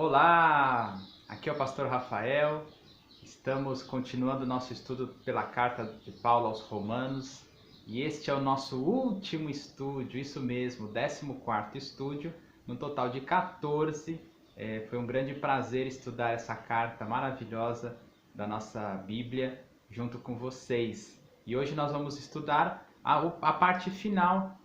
Olá, aqui é o pastor Rafael. Estamos continuando nosso estudo pela carta de Paulo aos Romanos e este é o nosso último estúdio, isso mesmo, 14º estúdio, no total de 14. Foi um grande prazer estudar essa carta maravilhosa da nossa Bíblia junto com vocês. E hoje nós vamos estudar a parte final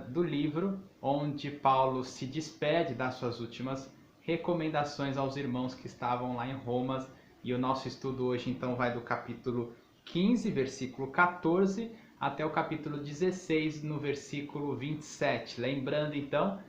do livro, onde Paulo se despede das suas últimas recomendações aos irmãos que estavam lá em Roma. E o nosso estudo hoje então vai do capítulo 15, versículo 14, até o capítulo 16, no versículo 27. Lembrando então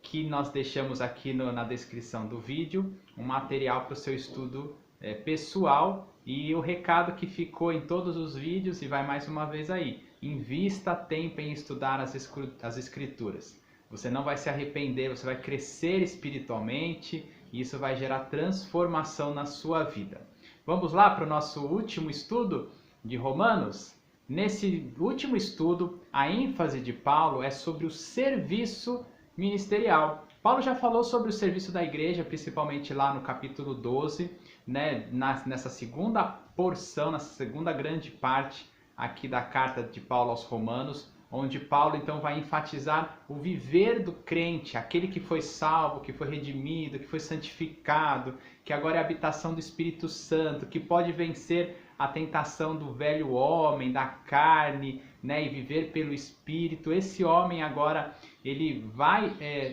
que nós deixamos aqui na descrição do vídeo um material para o seu estudo pessoal, e o recado que ficou em todos os vídeos, e vai mais uma vez aí: invista tempo em estudar as escrituras. Você não vai se arrepender, você vai crescer espiritualmente e isso vai gerar transformação na sua vida. Vamos lá para o nosso último estudo de Romanos? Nesse último estudo, a ênfase de Paulo é sobre o serviço ministerial. Paulo já falou sobre o serviço da igreja, principalmente lá no capítulo 12, né? Nessa segunda porção, nessa segunda grande parte aqui da carta de Paulo aos Romanos, onde Paulo então vai enfatizar o viver do crente, aquele que foi salvo, que foi redimido, que foi santificado, que agora é a habitação do Espírito Santo, que pode vencer a tentação do velho homem, da carne, né, e viver pelo Espírito. Esse homem agora ele vai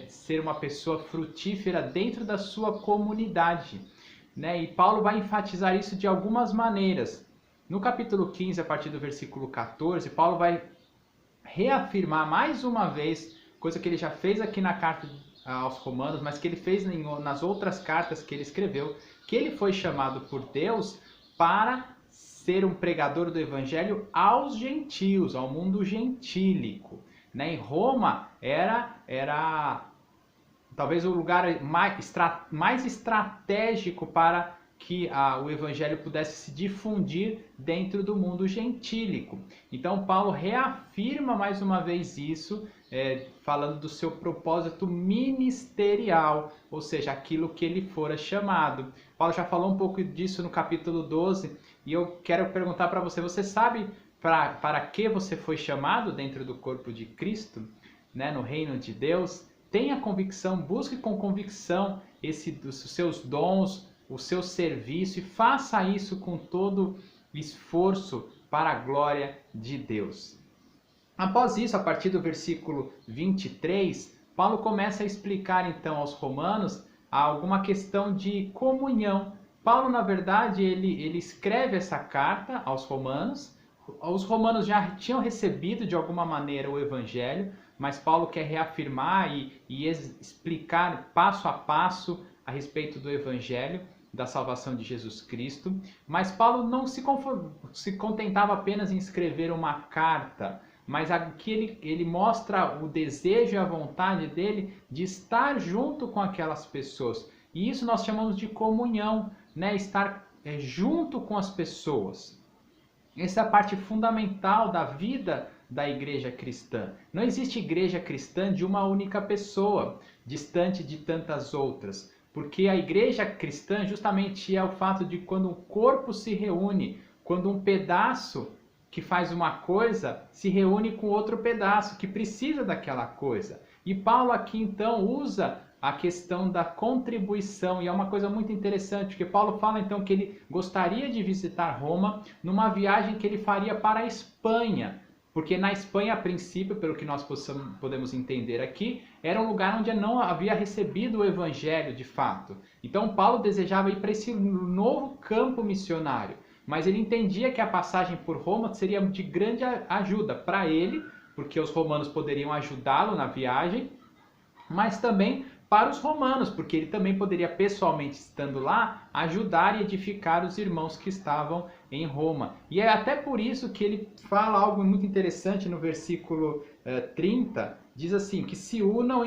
ser uma pessoa frutífera dentro da sua comunidade, né? E Paulo vai enfatizar isso de algumas maneiras. No capítulo 15, a partir do versículo 14, Paulo vai reafirmar mais uma vez, coisa que ele já fez aqui na carta aos Romanos, mas que ele fez nas outras cartas que ele escreveu, que ele foi chamado por Deus para ser um pregador do evangelho aos gentios, ao mundo gentílico, né? Em Roma era talvez o lugar mais estratégico para que o evangelho pudesse se difundir dentro do mundo gentílico. Então Paulo reafirma mais uma vez isso, falando do seu propósito ministerial, ou seja, aquilo que ele fora chamado. Paulo já falou um pouco disso no capítulo 12, e eu quero perguntar para você: você sabe para que você foi chamado dentro do corpo de Cristo, né, no reino de Deus? Tenha convicção, busque com convicção os seus dons, o seu serviço, e faça isso com todo esforço para a glória de Deus. Após isso, a partir do versículo 23, Paulo começa a explicar então aos romanos alguma questão de comunhão. Paulo, na verdade, ele escreve essa carta aos romanos. Os romanos já tinham recebido de alguma maneira o evangelho, mas Paulo quer reafirmar e explicar passo a passo a respeito do evangelho, da salvação de Jesus Cristo. Mas Paulo não se contentava apenas em escrever uma carta, mas aqui ele mostra o desejo e a vontade dele de estar junto com aquelas pessoas. E isso nós chamamos de comunhão, né? Estar junto com as pessoas. Essa é a parte fundamental da vida da igreja cristã. Não existe igreja cristã de uma única pessoa, distante de tantas outras. Porque a igreja cristã justamente é o fato de quando um corpo se reúne, quando um pedaço que faz uma coisa se reúne com outro pedaço que precisa daquela coisa. E Paulo aqui então usa a questão da contribuição, e é uma coisa muito interessante, porque Paulo fala então que ele gostaria de visitar Roma numa viagem que ele faria para a Espanha. Porque na Espanha, a princípio, pelo que nós podemos entender aqui, era um lugar onde não havia recebido o evangelho de fato. Então Paulo desejava ir para esse novo campo missionário, mas ele entendia que a passagem por Roma seria de grande ajuda para ele, porque os romanos poderiam ajudá-lo na viagem, mas também para os romanos, porque ele também poderia pessoalmente, estando lá, ajudar e edificar os irmãos que estavam em Roma. E é até por isso que ele fala algo muito interessante no versículo 30, diz assim: que se unam a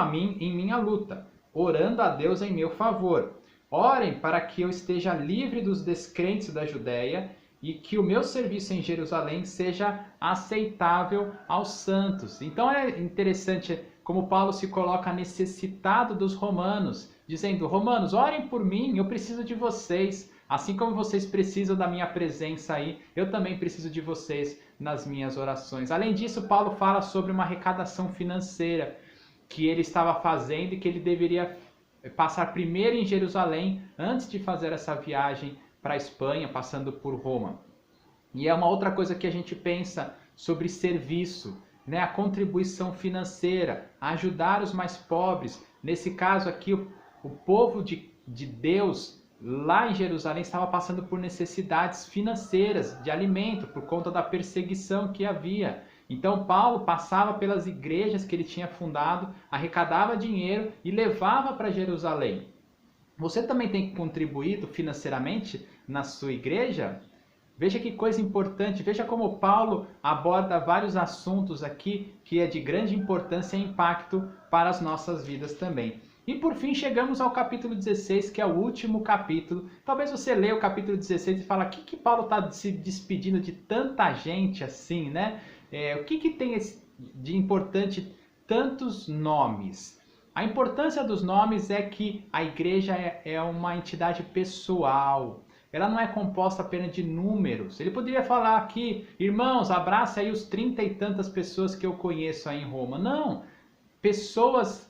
mim em minha luta, orando a Deus em meu favor. Orem para que eu esteja livre dos descrentes da Judéia e que o meu serviço em Jerusalém seja aceitável aos santos. Então é interessante como Paulo se coloca necessitado dos romanos, dizendo: Romanos, orem por mim, eu preciso de vocês. Assim como vocês precisam da minha presença aí, eu também preciso de vocês nas minhas orações. Além disso, Paulo fala sobre uma arrecadação financeira que ele estava fazendo e que ele deveria passar primeiro em Jerusalém antes de fazer essa viagem para a Espanha, passando por Roma. E é uma outra coisa que a gente pensa sobre serviço, né? A contribuição financeira, ajudar os mais pobres. Nesse caso aqui, o povo de Deus lá em Jerusalém estava passando por necessidades financeiras de alimento por conta da perseguição que havia. Então Paulo passava pelas igrejas que ele tinha fundado, arrecadava dinheiro e levava para Jerusalém. Você também tem contribuído financeiramente na sua igreja? Veja que coisa importante, veja como Paulo aborda vários assuntos aqui que é de grande importância e impacto para as nossas vidas também. E por fim chegamos ao capítulo 16, que é o último capítulo. Talvez você leia o capítulo 16 e fale: o que Paulo está se despedindo de tanta gente assim, né? O que tem de importante tantos nomes? A importância dos nomes é que a igreja é uma entidade pessoal. Ela não é composta apenas de números. Ele poderia falar aqui: irmãos, abrace aí os 30 e tantas pessoas que eu conheço aí em Roma. Não, pessoas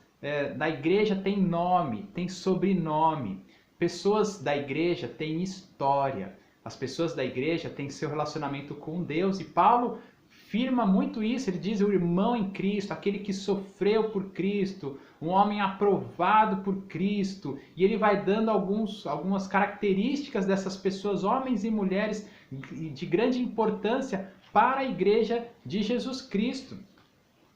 da igreja têm nome, têm sobrenome. Pessoas da igreja têm história. As pessoas da igreja têm seu relacionamento com Deus. E Paulo firma muito isso. Ele diz: o irmão em Cristo, aquele que sofreu por Cristo, um homem aprovado por Cristo. E ele vai dando algumas características dessas pessoas, homens e mulheres de grande importância para a igreja de Jesus Cristo.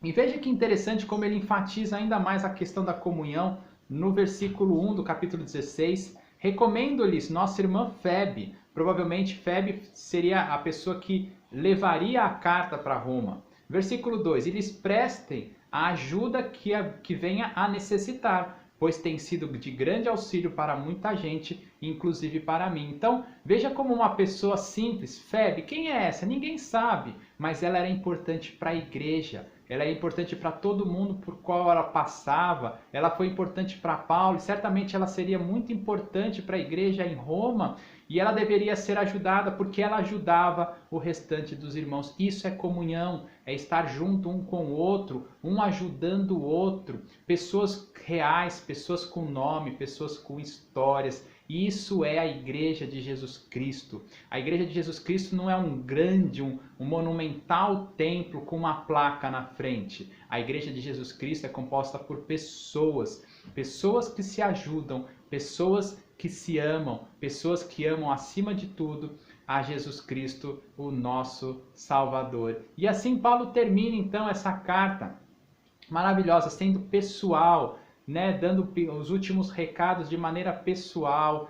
E veja que interessante como ele enfatiza ainda mais a questão da comunhão no versículo 1 do capítulo 16. Recomendo-lhes nossa irmã Febe. Provavelmente Febe seria a pessoa que levaria a carta para Roma. Versículo 2. E lhes prestem a ajuda que venha a necessitar, pois tem sido de grande auxílio para muita gente, inclusive para mim. Então, veja como uma pessoa simples, Febe, quem é essa? Ninguém sabe, mas ela era importante para a igreja. Ela é importante para todo mundo por qual ela passava. Ela foi importante para Paulo e certamente ela seria muito importante para a igreja em Roma. E ela deveria ser ajudada porque ela ajudava o restante dos irmãos. Isso é comunhão, é estar junto um com o outro, um ajudando o outro. Pessoas reais, pessoas com nome, pessoas com histórias. Isso é a igreja de Jesus Cristo. A igreja de Jesus Cristo não é um grande, um monumental templo com uma placa na frente. A igreja de Jesus Cristo é composta por pessoas, pessoas que se ajudam, pessoas que se amam, pessoas que amam acima de tudo a Jesus Cristo, o nosso Salvador. E assim Paulo termina então essa carta maravilhosa, sendo pessoal, né, dando os últimos recados de maneira pessoal,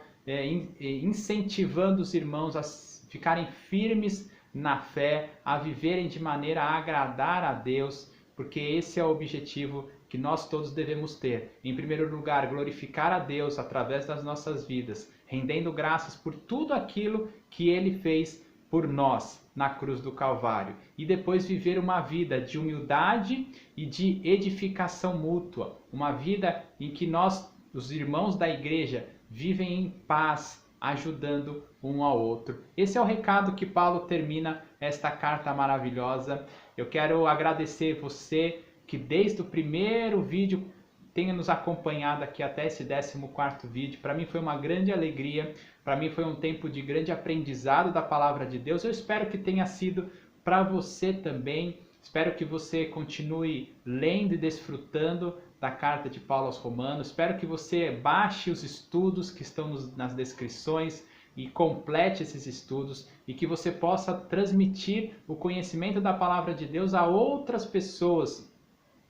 incentivando os irmãos a ficarem firmes na fé, a viverem de maneira a agradar a Deus, porque esse é o objetivo que nós todos devemos ter. Em primeiro lugar, glorificar a Deus através das nossas vidas, rendendo graças por tudo aquilo que Ele fez por nós na cruz do Calvário. E depois viver uma vida de humildade e de edificação mútua. Uma vida em que nós, os irmãos da igreja, vivem em paz, ajudando um ao outro. Esse é o recado que Paulo termina esta carta maravilhosa. Eu quero agradecer você que desde o primeiro vídeo tenha nos acompanhado aqui até esse 14º vídeo. Para mim foi uma grande alegria, para mim foi um tempo de grande aprendizado da palavra de Deus. Eu espero que tenha sido para você também. Espero que você continue lendo e desfrutando da carta de Paulo aos Romanos. Espero que você baixe os estudos que estão nas descrições e complete esses estudos e que você possa transmitir o conhecimento da palavra de Deus a outras pessoas,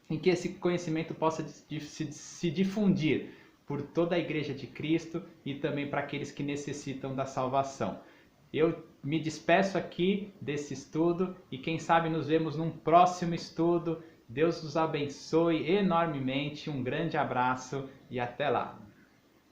em que esse conhecimento possa se difundir por toda a Igreja de Cristo e também para aqueles que necessitam da salvação. Eu me despeço aqui desse estudo e quem sabe nos vemos num próximo estudo. Deus nos abençoe enormemente, um grande abraço e até lá!